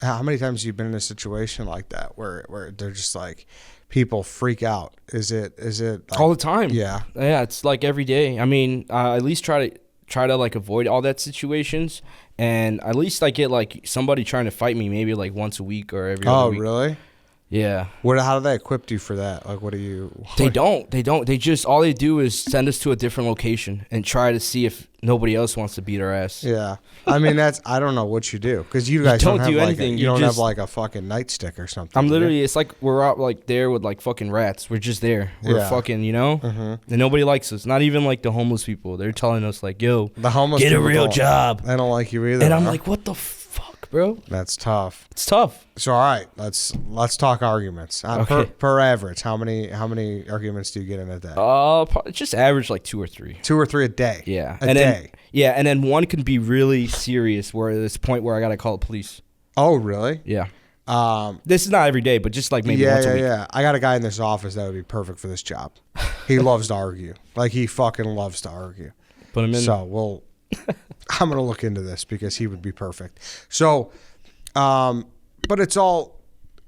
How many times have you been in a situation like that where they're just like, people freak out? Is it like, all the time? Yeah. Yeah, it's like every day. I mean, I at least try to like avoid all that situations, and at least I get like somebody trying to fight me maybe like once a week or every other week. Oh, really? Yeah. How do they equip you for that? Like, what do you? They don't. They just, all they do is send us to a different location and try to see if nobody else wants to beat our ass. Yeah. I mean, I don't know what you do, because you guys don't have do like anything. you don't have like a fucking nightstick or something. I'm literally, it's like we're out like there with like fucking rats. We're just there. We're fucking, and nobody likes us. Not even like the homeless people. They're telling us like, yo, the homeless get a people real job. They don't like you either. And I'm like, what the fuck, bro? That's tough. It's tough. So all right, let's talk arguments. Okay. Per average, how many arguments do you get in a day? Probably just average like 2 or 3. 2 or 3 a day. Yeah, a day. Yeah, and then one can be really serious, where there's a point where I gotta call the police. Oh, really? Yeah. This is not every day, but just like maybe once a week. Yeah. I got a guy in this office that would be perfect for this job. He loves to argue. Like, he fucking loves to argue. Put him in. So I'm gonna look into this because he would be perfect. So, but it's all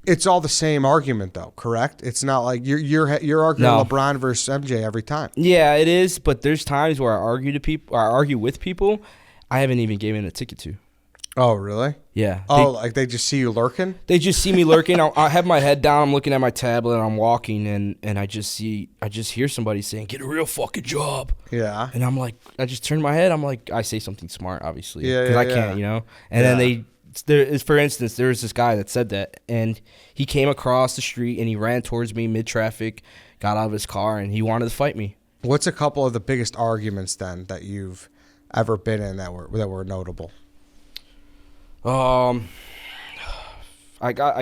the same argument though, correct? It's not like you're arguing LeBron versus MJ every time. Yeah, it is. But there's times where I argue with people I haven't even given a ticket to. Oh, really? Yeah. Like they just see you lurking? They just see me lurking. I have my head down. I'm looking at my tablet. And I'm walking, and I just hear somebody saying, "Get a real fucking job." Yeah. And I'm like, I just turn my head. I'm like, I say something smart, obviously, Yeah, because I can't, And then for instance, there was this guy that said that, and he came across the street and he ran towards me mid traffic, got out of his car, and he wanted to fight me. What's a couple of the biggest arguments then that you've ever been in that were notable? I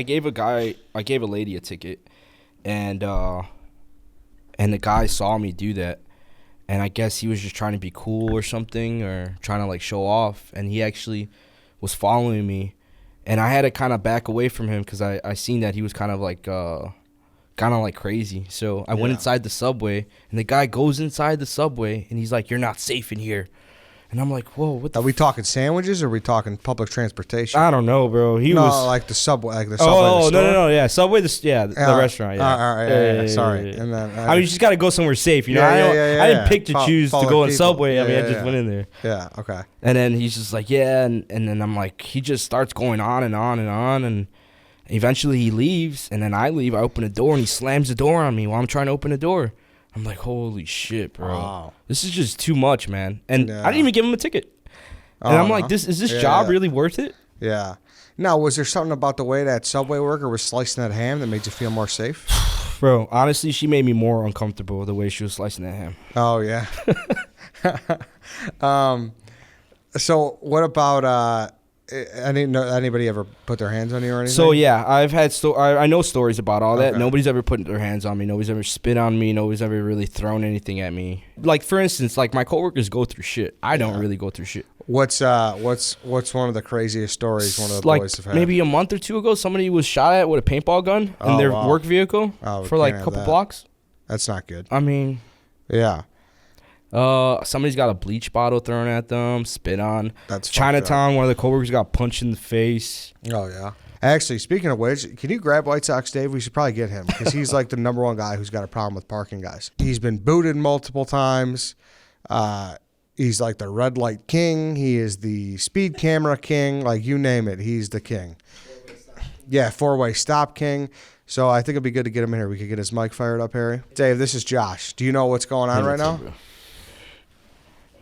gave a lady a ticket, and the guy saw me do that, and I guess he was just trying to be cool or something, or trying to like show off, and he actually was following me, and I had to kind of back away from him because I seen that he was kind of like crazy. So I went inside the subway, and the guy goes inside the subway, and he's like, "You're not safe in here." And I'm like, whoa, what the Are we talking sandwiches or are we talking public transportation? I don't know, bro. Like the subway, no, yeah, Subway, the restaurant, yeah. All right, yeah, sorry. And then I mean, you just got to go somewhere safe, I didn't pick to choose to go in Subway. I just went in there. Yeah, okay. And then he's just like, yeah, and then I'm like, he just starts going on and on and on, and eventually he leaves, and then I leave. I open the door, and he slams the door on me while I'm trying to open the door. I'm like, holy shit, bro. Wow. This is just too much, man. And I didn't even give him a ticket. And I'm like, is this job really worth it? Yeah. Now, was there something about the way that Subway worker was slicing that ham that made you feel more safe? Bro, honestly, she made me more uncomfortable the way she was slicing that ham. Oh, yeah. So what about I didn't know anybody ever put their hands on you or anything? So yeah, I've had I know stories about all that. Nobody's ever put their hands on me. Nobody's ever spit on me. Nobody's ever really thrown anything at me. Like, for instance, like my coworkers go through shit. I don't really go through shit. What's one of the craziest stories one of the boys have had? Maybe a month or two ago, somebody was shot at with a paintball gun in their work vehicle for like a couple blocks. That's not good. I mean, yeah. Somebody's got a bleach bottle thrown at them, spit on. That's Chinatown. One of the coworkers got punched in the face. Oh yeah. Actually, speaking of which, can you grab White Sox Dave? We should probably get him because he's like the number one guy who's got a problem with parking guys. He's been booted multiple times. He's like the red light king. He is the speed camera king. Like, you name it, he's the king. Yeah, four-way stop king. So I think it'd be good to get him in here. We could get his mic fired up, Harry. Dave, this is Josh. Do you know what's going on right now?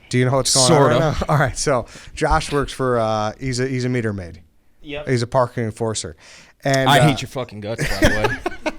Do you know what's going on right now? All right, so Josh works for, he's a meter maid. Yep. He's a parking enforcer. And I hate your fucking guts, by the way.